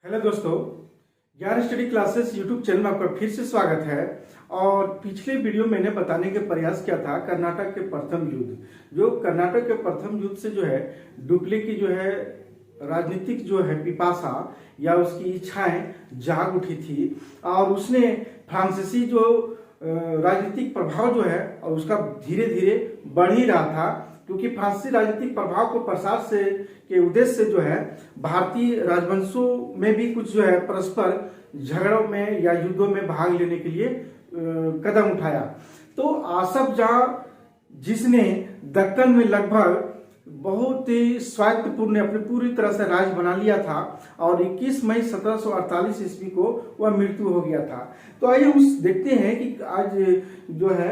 Hello दोस्तों, ज्ञान study classes YouTube channel में आपका फिर से स्वागत है। और पिछले वीडियो मैंने बताने के प्रयास किया था कर्नाटक के प्रथम युद्ध। जो कर्नाटक के प्रथम युद्ध से जो है डुप्ले की जो है राजनीतिक जो है पिपासा या उसकी इच्छाएं जाग उठी थी और उसने फ्रांसीसी जो राजनीतिक प्रभाव जो है और उसका धीरे धीरे बढ़ ही रहा था, क्योंकि फ्रांसीसी राजनीतिक प्रभाव को प्रसार से के उद्देश्य से जो है भारतीय राजवंशों में भी कुछ जो है परस्पर झगड़ों में या युद्धों में भाग लेने के लिए कदम उठाया। तो आसफ जहां जिसने दक्कन में लगभग बहुत ही स्वायत्तपूर्ण अपनी पूरी तरह से राज बना लिया था और 21 मई 1748 ईस्वी को वह मृत्यु हो गया था। तो आइए हम देखते हैं कि आज जो है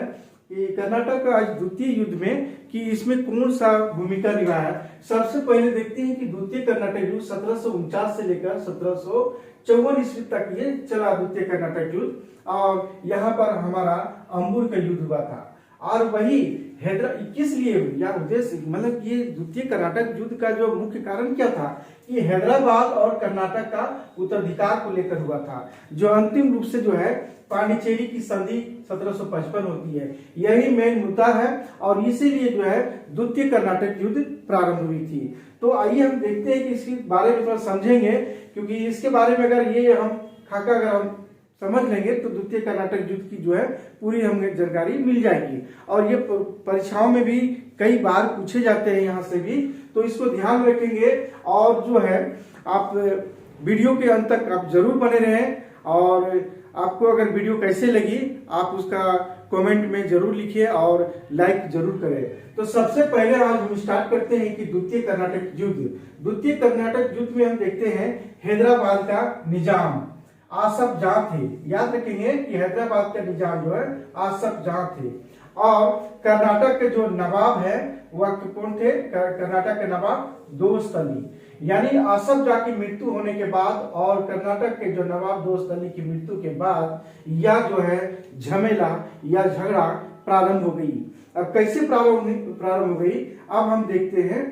कि कर्नाटक आज द्वितीय युद्ध में कि इसमें कौन सा भूमिका निभाया। सबसे पहले देखते हैं कि द्वितीय कर्नाटक युद्ध 1749 से लेकर 1754 ईस्वी तक ये चला द्वितीय कर्नाटक युद्ध, और यहाँ पर हमारा अंबुर का युद्ध हुआ था। और वही किस लिए या उद्देश्य मतलब ये द्वितीय कर्नाटक युद्ध का जो मुख्य कारण क्या था कि हैदराबाद और कर्नाटक का उत्तराधिकार को लेकर हुआ था, जो अंतिम रूप से जो है पांडिचेरी की संधि 1755 होती है। यही मेन मुद्दा है और इसीलिए जो है द्वितीय कर्नाटक युद्ध प्रारंभ हुई थी। तो आइए हम देखते हैं कि इसके बारे में थोड़ा समझेंगे, क्योंकि इसके बारे में अगर ये हम खाका अगर हम समझ लेंगे तो द्वितीय कर्नाटक युद्ध की जो है पूरी हमें जानकारी मिल जाएगी। और ये परीक्षाओं में भी कई बार पूछे जाते हैं यहाँ से भी, तो इसको ध्यान रखेंगे। और जो है आप वीडियो के अंत तक आप जरूर बने रहें, और आपको अगर वीडियो कैसे लगी आप उसका कमेंट में जरूर लिखिए और लाइक जरूर करें। तो सबसे पहले आज हम स्टार्ट करते हैं कि द्वितीय कर्नाटक युद्ध। द्वितीय कर्नाटक युद्ध में हम देखते हैं हैदराबाद का निजाम आसफ जहां थे। याद रखेंगे कि हैदराबाद का निजाम जो है आसफ जहां थे, और कर्नाटक के जो नवाब है वह कौन थे? कर्नाटक के नवाब दोस्त अली। यानी आसफ जहां की मृत्यु होने के बाद और कर्नाटक के जो नवाब दोस्त अली की मृत्यु के बाद यह जो है झमेला या झगड़ा प्रारंभ हो गई। अब कैसे प्रारंभ हो गई अब हम देखते हैं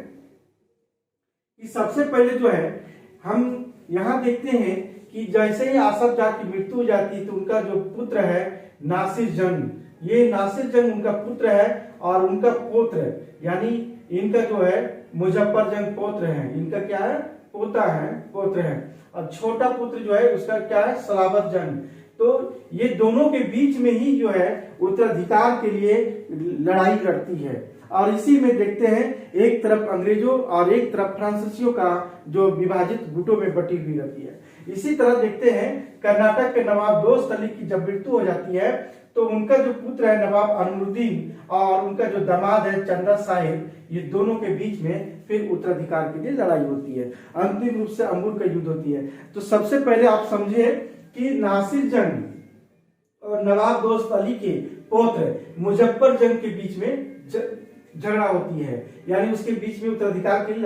कि सबसे पहले जो है हम यहाँ देखते हैं कि जैसे ही आसफ जहां की मृत्यु हो जाती है तो उनका जो पुत्र है नासिर जंग, ये नासिर जंग उनका पुत्र है, और उनका पौत्र यानी इनका जो है मुजफ्फर जंग पौत्र है। इनका क्या है? पोता है, पौत्र है। और छोटा पुत्र जो है उसका क्या है? सलावत जंग। तो ये दोनों के बीच में ही जो है उत्तराधिकार के लिए लड़ाई लड़ती है। और इसी में देखते हैं एक तरफ अंग्रेजों और एक तरफ फ्रांसीसियों का जो विभाजित गुटों में बटी हुई रहती है। इसी तरह देखते हैं कर्नाटक के नवाब दोस्त अली की जब मृत्यु हो जाती है तो उनका जो पुत्र है नवाब अनवरुद्दीन और उनका जो दामाद है चंदा साहिब, ये दोनों के बीच में फिर उत्तराधिकार के लिए लड़ाई होती है। अंतिम रूप से अंबुर का युद्ध होती है। तो सबसे पहले आप समझिए कि नासिर जंग और नवाब दोस्त अली के पौत्र मुजफ्फर जंग के बीच में झगड़ा होती है, यानी उसके बीच में उत्तराधिकार की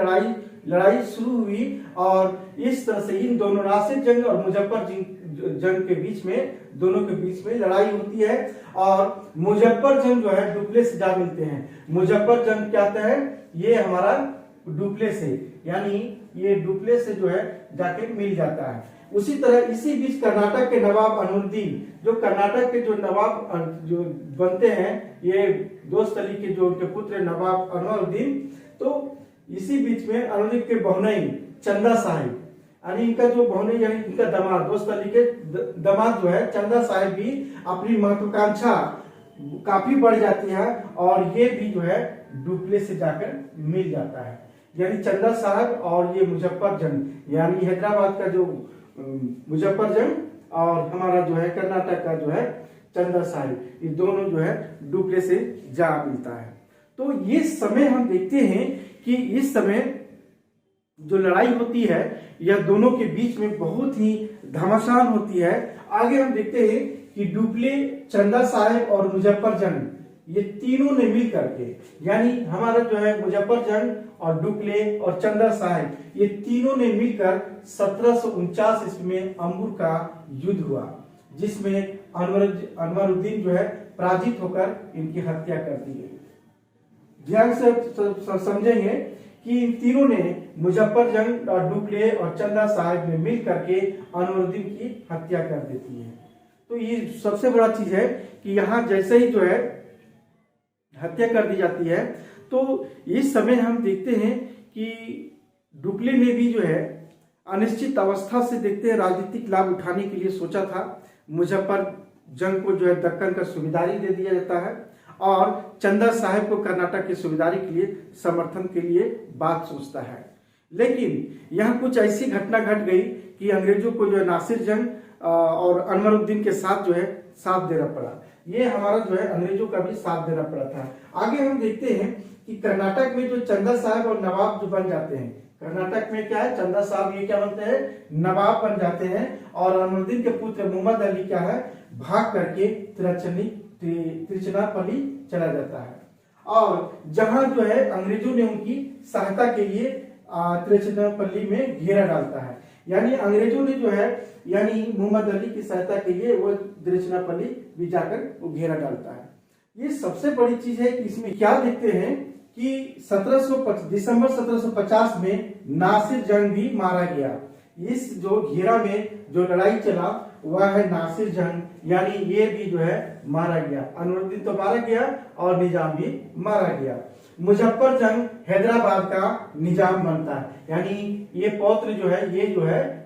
लड़ाई शुरू हुई। और इस तरह से इन दोनों नासिर जंग और मुजफ्फर जंग के बीच में दोनों के बीच में लड़ाई होती है। और मुजफ्फर जंग जो है डुप्ले से जा मिलते हैं। मुजफ्फर जंग क्या होता है? ये हमारा डुप्ले से, यानी ये डुप्ले से जो है जाके मिल जाता है। उसी तरह इसी बीच कर्नाटक के नवाब अनवरुद्दीन, जो कर्नाटक के जो नवाब जो बनते हैं ये दोस्त अली के जो उनके पुत्र नवाब अनवरुद्दीन, तो इसी बीच में अनवरुद्दीन के बहुनई चंदा साहिब, यानी इनका जो बहुनई यानी इनका दामाद दोस्त अली के दामाद जो है चंदा साहिब भी अपनी महत्वाकांक्षा काफी बढ़ जाती है और ये भी जो है डुप्ले से जाकर मिल जाता है। यानी चंदा साहब और ये मुजफ्फर जंग यानी हैदराबाद का जो मुजफ्फर जंग और हमारा जो है कर्नाटक का जो है चंदा साहिब, ये दोनों जो है डुप्ले से जा मिलता है। तो ये समय हम देखते हैं कि इस समय जो लड़ाई होती है यह दोनों के बीच में बहुत ही घमासान होती है। आगे हम देखते हैं कि डुप्ले, चंदा साहिब और मुजफ्फर जंग ये तीनों ने मिल करके, यानी हमारा जो है मुजफ्फर जंग और डुप्ले और चंदा साहिब ये तीनों ने मिलकर 1749 ईस्वी में अंबुर का युद्ध हुआ, जिसमें अनवरुद्दीन जो है पराजित होकर इनकी हत्या कर दी गई। ध्यान से समझेंगे कि इन तीनों ने मुजफ्फर जंग, डुप्ले और चंदा साहब ने मिल करके अनवरुद्दीन की हत्या कर देती है। तो ये सबसे बड़ा चीज है कि यहाँ जैसे ही जो है हत्या कर दी जाती है, तो इस समय हम देखते हैं कि डुप्ले ने भी जो है अनिश्चित अवस्था से देखते हैं राजनीतिक लाभ उठाने के लिए सोचा था। मुजफ्फर जंग को जो है दक्कन का सूबेदारी दे दिया जाता है और चंदा साहब को कर्नाटक की सूबेदारी के लिए समर्थन के लिए बात सोचता है। लेकिन यहाँ कुछ ऐसी घटना घट गई कि अंग्रेजों को जो है नासिर जंग और अनवरुद्दीन के साथ जो है साथ देना पड़ा। ये हमारा जो है अंग्रेजों का भी साथ देना पड़ा था। आगे हम देखते हैं कि कर्नाटक में जो चंदा साहब और नवाब जो बन जाते हैं, कर्नाटक में क्या है, चंदा साहब ये क्या बनते हैं, नवाब बन जाते हैं और अनवरुद्दीन के पुत्र मोहम्मद अली क्या है, भाग करके तिरुचिरापल्ली चला जाता है। और जहां जो है अंग्रेजों ने उनकी सहायता के लिए तिरुचिरापल्ली में घेरा डालता है, यानी अंग्रेजों ने जो है यानी मोहम्मद अली की सहायता के लिए वो तिरुचिरापल्ली भी जाकर वो घेरा डालता है। ये सबसे बड़ी चीज है कि इसमें क्या देखते हैं कि दिसंबर 1750 में नासिर जंग भी मारा गया। इस जो घेरा में जो लड़ाई चला वह है नासिर जंग, यानी ये भी जो है मारा गया। अनवरुद्दीन तो मारा गया और निजाम भी मारा गया। मुजफ्फर जंग हैदराबाद का निजाम बनता है, यानी ये पौत्र जो है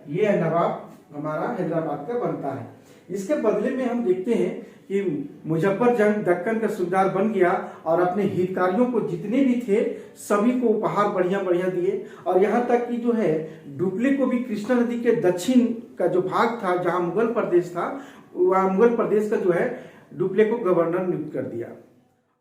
ये नवाब हमारा हैदराबाद का बनता है। इसके बदले में हम देखते हैं कि मुजफ्फर जंग दक्कन का सूबेदार बन गया और अपने हितकारियों को जितने भी थे सभी को उपहार बढ़िया बढ़िया दिए। और यहाँ तक कि जो है डुप्ले को भी कृष्णा नदी के दक्षिण का जो भाग था जहाँ मुगल प्रदेश था, वह मुगल प्रदेश का जो है डुप्ले को गवर्नर नियुक्त कर दिया।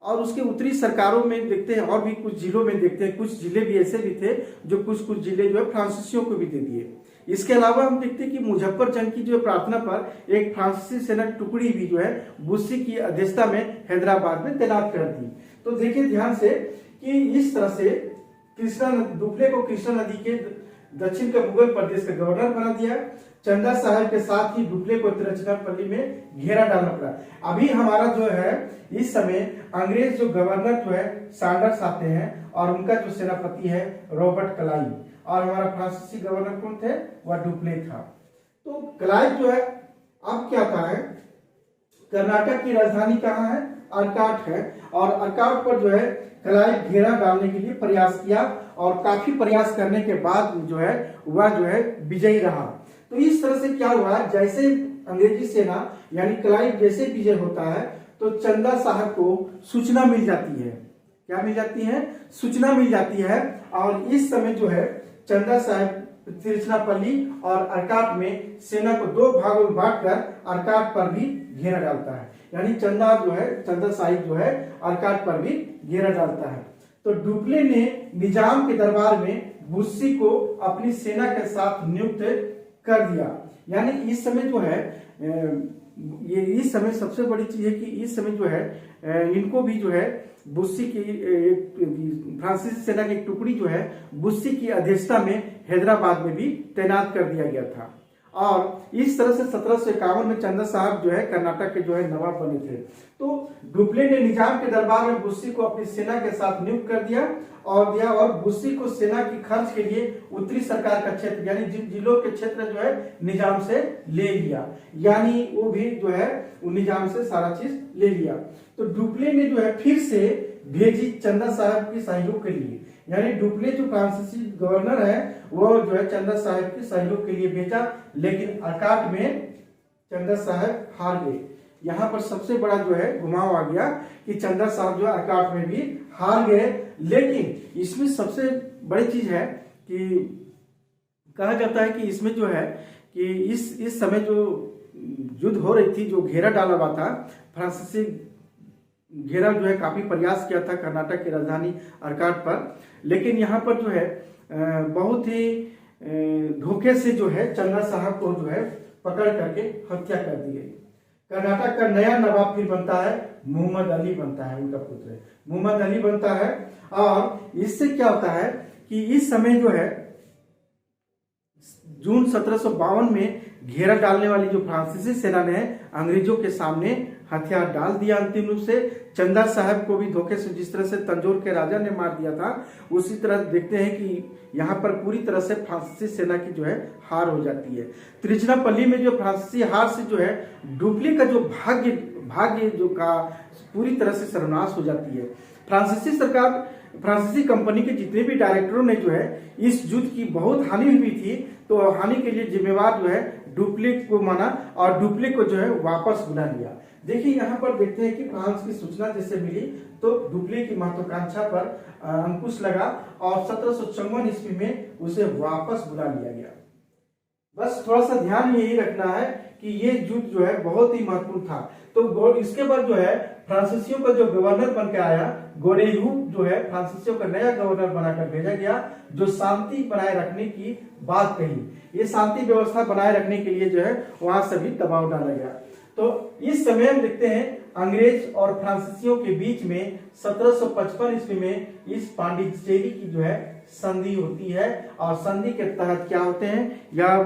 और उसके उत्तरी सरकारों में देखते हैं और भी कुछ जिलों में देखते हैं, कुछ जिले भी ऐसे भी थे जो कुछ जिले जो है फ्रांसीसियों को भी दे दिए। इसके अलावा हम देखते हैं कि मुजफ्फर जंग की जो प्रार्थना पर एक फ्रांसीसी सेना टुकड़ी भी जो है बुस्सी की अध्यक्षता में हैदराबाद में तैनात कर दी। तो देखिए ध्यान से कि इस तरह से डुप्ले को कृष्णा नदी के दक्षिण के मुगल प्रदेश का गवर्नर बना दिया। चंदा साहब के साथ ही डुप्ले को तिरुचिरापल्ली में घेरा डालना पड़ा। अभी हमारा जो है इस समय अंग्रेज जो गवर्नर जो है सैंडर्स आते हैं और उनका जो सेनापति है रॉबर्ट क्लाइव, और हमारा फ्रांसीसी गवर्नर कौन थे, वह डुप्ले था। तो क्लाइव जो है अब क्या था है, कर्नाटक की राजधानी कहाँ है, अर्काट है, और अर्काट पर जो है क्लाइव घेरा डालने के लिए प्रयास किया और काफी प्रयास करने के बाद जो है वह जो है विजयी रहा। तो इस तरह से क्या हुआ, जैसे अंग्रेजी सेना यानी क्लाइव जैसे विजय होता है तो चंदा साहब को सूचना मिल जाती है। क्या मिल जाती है, सूचना मिल जाती है। और इस समय जो है चंदा साहब तिरुचिरापल्ली और अर्काट में सेना को दो भागों में बांटकर अर्काट पर भी घेरा डालता है, यानी चंदा साहिब जो है अर्काट पर भी घेरा डालता है। तो डुप्ले ने निजाम के दरबार में बुस्सी को अपनी सेना के साथ नियुक्त कर दिया। यानी इस समय जो है ये इस समय सबसे बड़ी चीज है कि इस समय जो है इनको भी जो है बुस्सी की फ्रांसीसी सेना की एक टुकड़ी जो है बुस्सी की अध्यक्षता में हैदराबाद में भी तैनात कर दिया गया था। और इस तरह से 1751 में चंदा साहब जो है कर्नाटक के जो है नवाब बने थे। तो डुप्ले ने निजाम के दरबार में बुस्सी को अपनी सेना के साथ नियुक्त कर दिया और बुस्सी को सेना की खर्च के लिए उत्तरी सरकार का क्षेत्र यानी जिन जिलों के क्षेत्र जो है निजाम से ले लिया, यानी वो भी जो है निजाम से सारा चीज ले लिया। तो डुप्ले ने जो है फिर से भेजी चंदा साहब के सहयोग के लिए, यानी डुप्ले जो फ्रांसीसी गवर्नर है वो जो है चंदा साहब के सहयोग के लिए भेजा, लेकिन अर्काट में चंदा साहब हार गए। यहाँ पर सबसे बड़ा जो है घुमाव आ गया कि चंदा साहब जो है अर्काट में भी हार गए। लेकिन इसमें सबसे बड़ी चीज है कि कहा जाता है कि इसमें जो है कि इस समय जो युद्ध हो रही थी, जो घेरा डाला हुआ था, फ्रांसीसी घेरा जो है काफी प्रयास किया था कर्नाटक की राजधानी अर्काट पर, लेकिन यहाँ पर जो है बहुत ही धोखे से जो है चंदा साहब को जो है पकड़ करके हत्या कर दी गई। कर्नाटक का नया नवाब फिर बनता है मोहम्मद अली बनता है, उनका पुत्र मोहम्मद अली बनता है। और इससे क्या होता है कि इस समय जो है जून 1752 में घेरा डालने वाली जो फ्रांसीसी सेना ने अंग्रेजों के सामने हथियार डाल दिया अंतिम रूप से। चंदा साहब को भी धोखे से जिस तरह से तंजौर के राजा ने मार दिया था, उसी तरह देखते हैं कि यहाँ पर पूरी तरह से फ्रांसीसी सेना की जो है हार हो जाती है। त्रिचनापल्ली में जो फ्रांसीसी हार से जो है डुप्ले का जो भाग्य जो का पूरी तरह से सर्वनाश हो जाती है। फ्रांसीसी कंपनी के जितने भी डायरेक्टरों ने जो है इस युद्ध की बहुत हानि हुई थी, तो हानि के लिए जिम्मेवार जो है डुप्ले को माना और डुप्ले को जो है वापस बुला लिया। देखिए यहाँ पर देखते हैं कि फ्रांस की सूचना जैसे मिली तो डुप्ले की महत्वाकांक्षा पर अंकुश लगा और 1754 ईस्वी में उसे वापस बुला लिया गया। बस थोड़ा सा ध्यान यही रखना है कि ये युद्ध जो है बहुत ही महत्वपूर्ण था। तो इसके बाद जो है फ्रांसीसियों का जो गवर्नर बन के आया गोडेयू जो है फ्रांसीसियों का नया गवर्नर बनाकर भेजा गया, जो शांति बनाए रखने की बात कही। ये शांति व्यवस्था बनाए रखने के लिए जो है वहां सभी दबाव डाला गया। तो इस समय हम देखते हैं अंग्रेज और फ्रांसीसियों के बीच में 1755 ईस्वी में इस पांडिचेरी की जो है संधि होती है और संधि के तहत क्या होते हैं या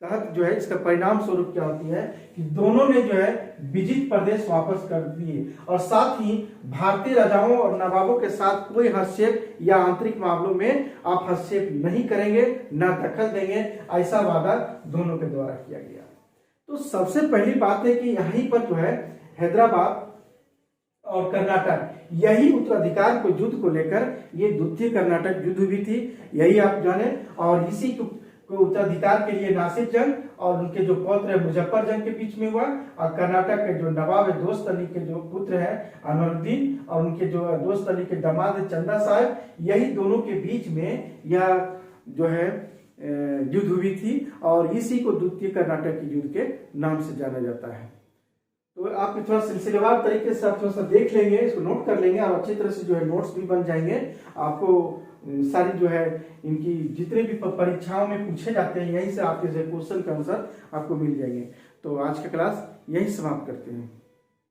तहत जो है इसका परिणाम स्वरूप क्या होती है कि दोनों ने जो है विजित प्रदेश वापस कर दिए और साथ ही भारतीय राजाओं और नवाबों के साथ कोई हस्तक्षेप या आंतरिक मामलों में आप हस्तक्षेप नहीं करेंगे, न दखल देंगे, ऐसा वादा दोनों के द्वारा किया गया। तो सबसे पहली बात है कि यहीं पर जो है हैदराबाद और कर्नाटक यही उत्तराधिकार को युद्ध को लेकर ये द्वितीय कर्नाटक युद्ध हुई थी, यही आप जाने। और इसी को उत्तराधिकार के लिए नासिर जंग और उनके जो पौत्र है मुजफ्फर जंग के बीच में हुआ और कर्नाटक के जो नवाब है दोस्त अली के जो पुत्र है अनवरुद्दीन और उनके जो दोस्त अली के दामाद है चंदा साहब, यही दोनों के बीच में यह जो है युद्ध हुई थी और इसी को द्वितीय कर्नाटक के युद्ध के नाम से जाना जाता है। तो आप थोड़ा सिलसिलेवार तरीके से आप थोड़ा सा देख लेंगे, इसको नोट कर लेंगे और अच्छी तरह से जो है नोट्स भी बन जाएंगे। आपको सारी जो है इनकी जितने भी परीक्षाओं में पूछे जाते हैं यहीं से आपके क्वेश्चन के आंसर आपको मिल जाएंगे। तो आज का क्लास यही समाप्त करते हैं।